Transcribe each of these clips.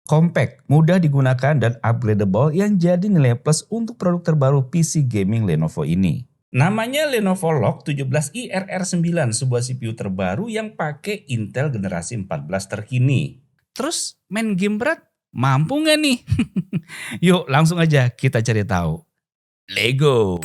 Compact, mudah digunakan dan upgradable yang jadi nilai plus untuk produk terbaru PC gaming Lenovo ini. Namanya Lenovo Lock 17i RR9, sebuah CPU terbaru yang pakai Intel generasi 14 terkini. Terus main game berat? Mampu nggak nih? Yuk langsung aja kita cari tahu. Lego.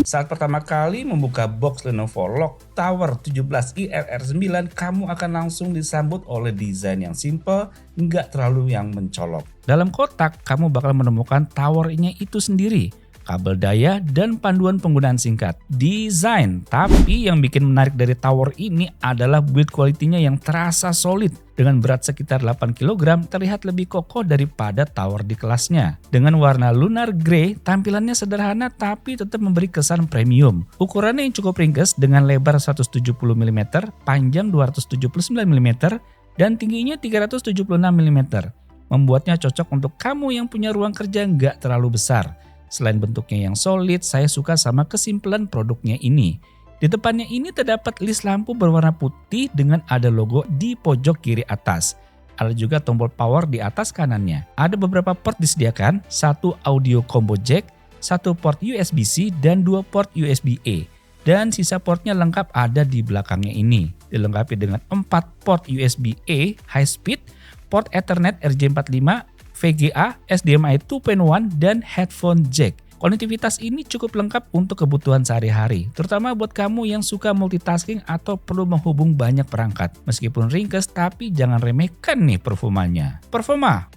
Saat pertama kali membuka box Lenovo Lock Tower 17i RR9, kamu akan langsung disambut oleh desain yang simple, nggak terlalu yang mencolok. Dalam kotak, kamu bakal menemukan towernya itu sendiri, kabel daya, dan panduan penggunaan singkat. Desain, tapi yang bikin menarik dari tower ini adalah build quality-nya yang terasa solid. Dengan berat sekitar 8 kg, terlihat lebih kokoh daripada tower di kelasnya. Dengan warna lunar grey, tampilannya sederhana tapi tetap memberi kesan premium. Ukurannya yang cukup ringkas dengan lebar 170 mm, panjang 279 mm, dan tingginya 376 mm. Membuatnya cocok untuk kamu yang punya ruang kerja nggak terlalu besar. Selain bentuknya yang solid, saya suka sama kesimpulan produknya ini. Di depannya ini terdapat list lampu berwarna putih dengan ada logo di pojok kiri atas. Ada juga tombol power di atas kanannya. Ada beberapa port disediakan, satu audio combo jack, satu port USB-C, dan dua port USB-A. Dan sisa portnya lengkap ada di belakangnya ini. Dilengkapi dengan 4 port USB-A high speed, port Ethernet RJ45, VGA, HDMI 2.1, dan headphone jack. Konektivitas ini cukup lengkap untuk kebutuhan sehari-hari, terutama buat kamu yang suka multitasking atau perlu menghubung banyak perangkat. Meskipun ringkas, tapi jangan remehkan nih performanya. Performa.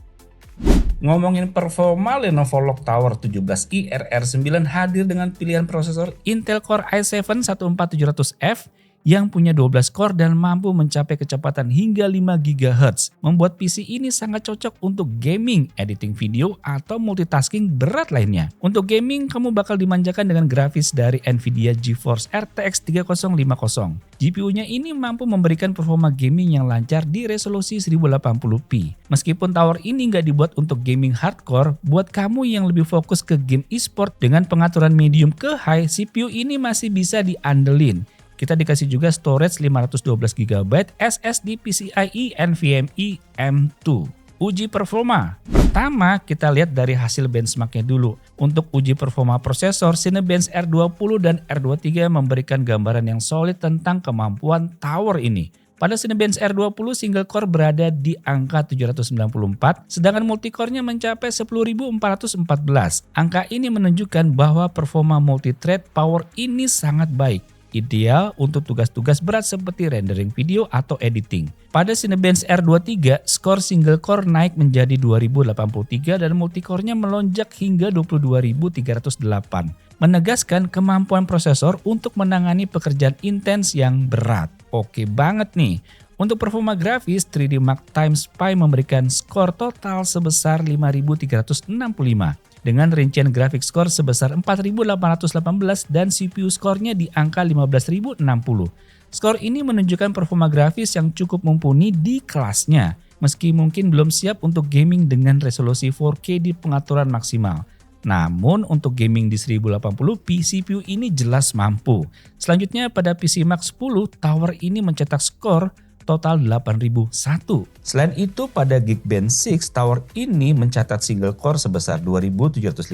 Ngomongin performa, Lenovo Lock Tower 17i RR9 hadir dengan pilihan prosesor Intel Core i7 14700F yang punya 12 core dan mampu mencapai kecepatan hingga 5 GHz. Membuat PC ini sangat cocok untuk gaming, editing video, atau multitasking berat lainnya. Untuk gaming, kamu bakal dimanjakan dengan grafis dari Nvidia GeForce RTX 3050. GPU-nya ini mampu memberikan performa gaming yang lancar di resolusi 1080p. Meskipun tower ini nggak dibuat untuk gaming hardcore, buat kamu yang lebih fokus ke game e-sport dengan pengaturan medium ke high, CPU ini masih bisa diandelin. Kita dikasih juga storage 512GB SSD PCIe NVMe M2. Uji performa. Pertama, kita lihat dari hasil benchmarknya dulu. Untuk uji performa prosesor, Cinebench R20 dan R23 memberikan gambaran yang solid tentang kemampuan tower ini. Pada Cinebench R20, single core berada di angka 794, sedangkan multicore-nya mencapai 10.414. Angka ini menunjukkan bahwa performa multithread power ini sangat baik. Ideal untuk tugas-tugas berat seperti rendering video atau editing. Pada Cinebench R23, skor single core naik menjadi 2083 dan multicore-nya melonjak hingga 22308. Menegaskan kemampuan prosesor untuk menangani pekerjaan intens yang berat. Oke banget nih. Untuk performa grafis, 3D Mark Times Pi memberikan skor total sebesar 5365. Dengan rincian grafik skor sebesar 4818 dan CPU skornya di angka 15060. Skor ini menunjukkan performa grafis yang cukup mumpuni di kelasnya, meski mungkin belum siap untuk gaming dengan resolusi 4K di pengaturan maksimal. Namun untuk gaming di 1080p, CPU ini jelas mampu. Selanjutnya pada PC Max 10, tower ini mencetak skor total 8001. Selain itu pada Geekbench 6 tower ini mencatat single core sebesar 2756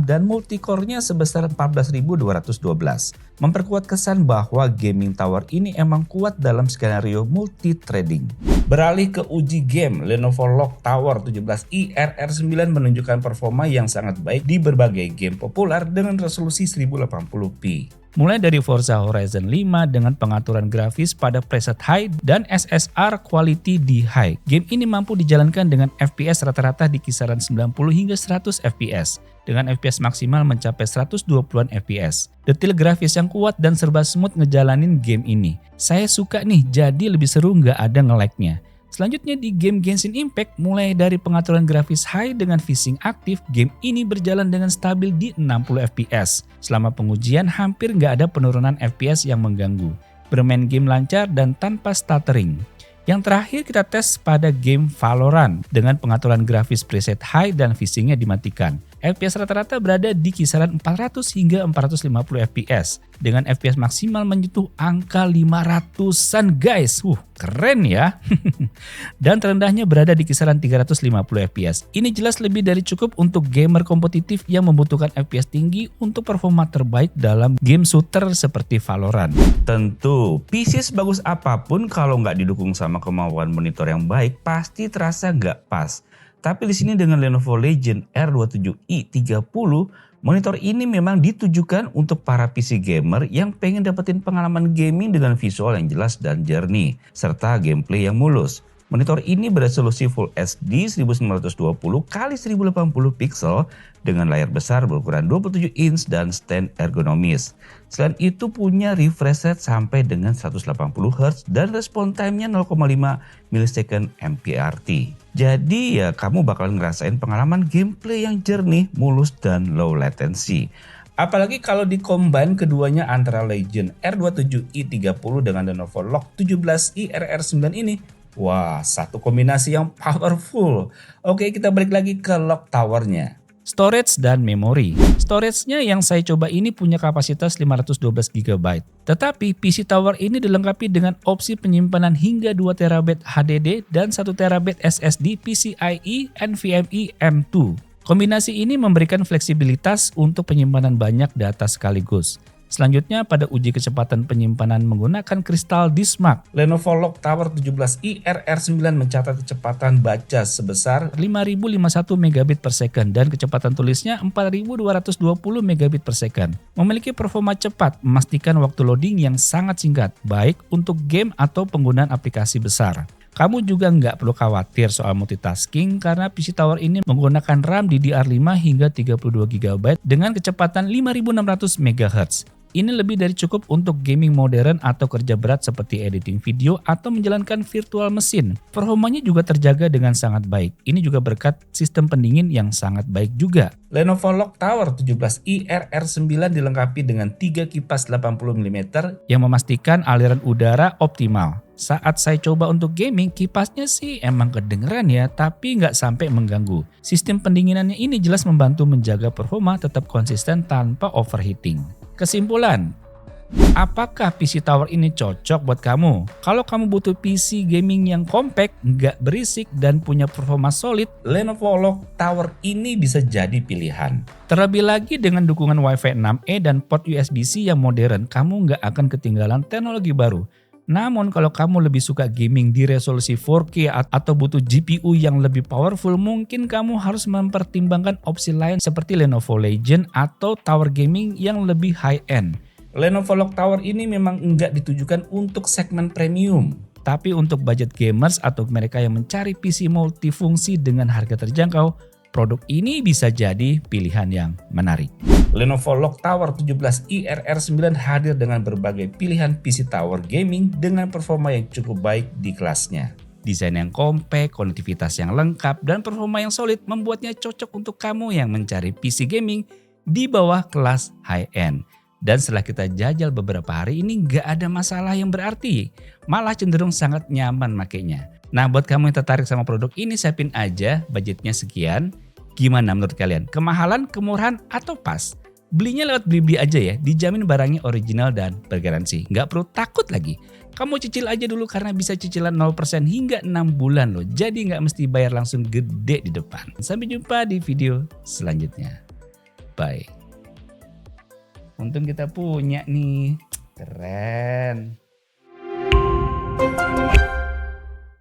dan multicore-nya sebesar 14212. Memperkuat kesan bahwa gaming tower ini emang kuat dalam skenario multi-threading. Beralih ke uji game, Lenovo Lock Tower 17i RR9 menunjukkan performa yang sangat baik di berbagai game populer dengan resolusi 1080p. Mulai dari Forza Horizon 5 dengan pengaturan grafis pada preset high dan SSR quality di high. Game ini mampu dijalankan dengan FPS rata-rata di kisaran 90 hingga 100 FPS. Dengan FPS maksimal mencapai 120-an FPS. Detail grafis yang kuat dan serba smooth ngejalanin game ini. Saya suka nih, jadi lebih seru nggak ada nge-lag-nya. Selanjutnya di game Genshin Impact, mulai dari pengaturan grafis high dengan VSync aktif, game ini berjalan dengan stabil di 60 FPS. Selama pengujian hampir nggak ada penurunan FPS yang mengganggu. Bermain game lancar dan tanpa stuttering. Yang terakhir kita tes pada game Valorant dengan pengaturan grafis preset high dan VSync-nya dimatikan. FPS rata-rata berada di kisaran 400 hingga 450 FPS dengan FPS maksimal menyentuh angka 500-an guys. Keren ya. Dan terendahnya berada di kisaran 350 FPS. Ini jelas lebih dari cukup untuk gamer kompetitif yang membutuhkan FPS tinggi untuk performa terbaik dalam game shooter seperti Valorant. Tentu, PC sebagus apapun kalau nggak didukung sama kemampuan monitor yang baik pasti terasa nggak pas. Tapi di sini dengan Lenovo Legion R27i 30, monitor ini memang ditujukan untuk para PC gamer yang pengen dapetin pengalaman gaming dengan visual yang jelas dan jernih, serta gameplay yang mulus. Monitor ini beresolusi Full HD 1920x1080 pixel dengan layar besar berukuran 27 inch dan stand ergonomis. Selain itu punya refresh rate sampai dengan 180 Hz dan respon time-nya 0,5 millisecond MPRT. Jadi ya kamu bakal ngerasain pengalaman gameplay yang jernih, mulus, dan low latency. Apalagi kalau di-combine keduanya antara Legion R27i 30 dengan Lenovo Log 17i RR9 ini. Wah, satu kombinasi yang powerful. Oke, kita balik lagi ke Log Tower-nya. Storage dan memori. Storage-nya yang saya coba ini punya kapasitas 512 GB. Tetapi PC Tower ini dilengkapi dengan opsi penyimpanan hingga 2 TB HDD dan 1 TB SSD PCIe NVMe M2. Kombinasi ini memberikan fleksibilitas untuk penyimpanan banyak data sekaligus. Selanjutnya pada uji kecepatan penyimpanan menggunakan Crystal Disk Mark. Lenovo Log Tower 17i RR9 mencatat kecepatan baca sebesar 5051 megabit per second dan kecepatan tulisnya 4220 megabit per second. Memiliki performa cepat, memastikan waktu loading yang sangat singkat, baik untuk game atau penggunaan aplikasi besar. Kamu juga nggak perlu khawatir soal multitasking karena PC Tower ini menggunakan RAM DDR5 hingga 32 GB dengan kecepatan 5600 MHz. Ini lebih dari cukup untuk gaming modern atau kerja berat seperti editing video atau menjalankan virtual mesin. Performanya juga terjaga dengan sangat baik. Ini juga berkat sistem pendingin yang sangat baik juga. Lenovo Log Tower 17i RR9 dilengkapi dengan 3 kipas 80 mm yang memastikan aliran udara optimal. Saat saya coba untuk gaming, kipasnya sih emang kedengeran ya, tapi nggak sampai mengganggu. Sistem pendinginannya ini jelas membantu menjaga performa tetap konsisten tanpa overheating. Kesimpulan, apakah PC Tower ini cocok buat kamu? Kalau kamu butuh PC gaming yang compact, nggak berisik, dan punya performa solid, Lenovo Log Tower ini bisa jadi pilihan. Terlebih lagi dengan dukungan Wi-Fi 6E dan port USB-C yang modern, kamu nggak akan ketinggalan teknologi baru. Namun kalau kamu lebih suka gaming di resolusi 4K atau butuh GPU yang lebih powerful, mungkin kamu harus mempertimbangkan opsi lain seperti Lenovo Legion atau Tower Gaming yang lebih high-end. Lenovo Log Tower ini memang enggak ditujukan untuk segmen premium, tapi untuk budget gamers atau mereka yang mencari PC multifungsi dengan harga terjangkau, produk ini bisa jadi pilihan yang menarik. Lenovo Log Tower 17i RR9 hadir dengan berbagai pilihan PC Tower Gaming dengan performa yang cukup baik di kelasnya. Desain yang compact, konektivitas yang lengkap, dan performa yang solid membuatnya cocok untuk kamu yang mencari PC gaming di bawah kelas high-end. Dan setelah kita jajal beberapa hari ini nggak ada masalah yang berarti, malah cenderung sangat nyaman makainya. Nah buat kamu yang tertarik sama produk ini, siapin aja budgetnya sekian. Gimana menurut kalian? Kemahalan, kemurahan, atau pas? Belinya lewat Blibli aja ya, dijamin barangnya original dan bergaransi. Nggak perlu takut lagi. Kamu cicil aja dulu karena bisa cicilan 0% hingga 6 bulan loh. Jadi nggak mesti bayar langsung gede di depan. Sampai jumpa di video selanjutnya. Bye. Untung kita punya nih. Keren.